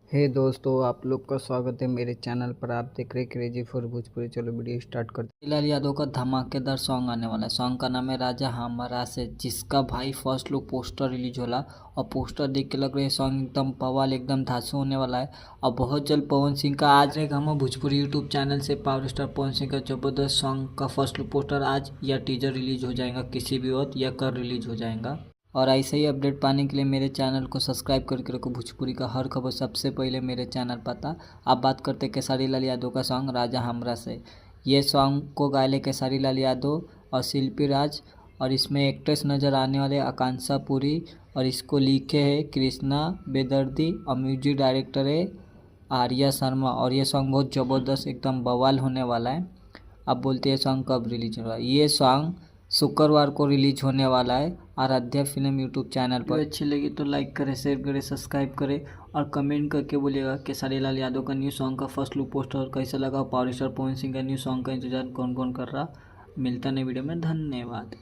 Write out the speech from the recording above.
हे दोस्तों, आप लोग का स्वागत है मेरे चैनल पर। आप देख रहे क्रेजी फॉर भोजपुरी। चलो वीडियो स्टार्ट करते हैं। लाल यादव का धमाकेदार सॉन्ग आने वाला है। सॉन्ग का नाम है राजा हमारा से, जिसका भाई फर्स्ट लुक पोस्टर रिलीज होला और पोस्टर देख के लग रहा है सॉन्ग एकदम बवाल, एकदम धांसू होने वाला है। और बहुत जल्द पवन सिंह का आज एक हम भोजपुरी यूट्यूब चैनल से पावर स्टार पवन सिंह का जबरदस्त सॉन्ग का फर्स्ट लुक पोस्टर आज या टीजर रिलीज हो जाएगा, किसी भी वक्त या कल रिलीज हो जाएगा। और ऐसे ही अपडेट पाने के लिए मेरे चैनल को सब्सक्राइब करके रखो। भोजपुरी का हर खबर सबसे पहले मेरे चैनल पता। अब बात करते खेसारी लाल यादव का सॉन्ग राजा हमरा से। ये सॉन्ग को गायले खेसारी लाल यादव और शिल्पी राज, और इसमें एक्ट्रेस नज़र आने वाले आकांक्षा पुरी, और इसको लिखे है कृष्णा बेदर्दी और म्यूजिक डायरेक्टर है आर्या शर्मा। और ये सॉन्ग बहुत ज़बरदस्त एकदम बवाल होने वाला है। अब बोलते हैं सॉन्ग कब रिलीज हो रहा है। ये सॉन्ग शुक्रवार को रिलीज होने वाला है आराध्या फिल्म यूट्यूब चैनल पर। अच्छी लगी तो लाइक करें, शेयर करें, सब्सक्राइब करें और कमेंट करके बोलिएगा खेसारी लाल यादव का न्यू सॉन्ग का फर्स्ट लुक पोस्टर कैसा लगा। पावर स्टार पवन सिंह का न्यू सॉन्ग का इंतजार कौन कौन कर रहा। मिलता नहीं वीडियो में। धन्यवाद।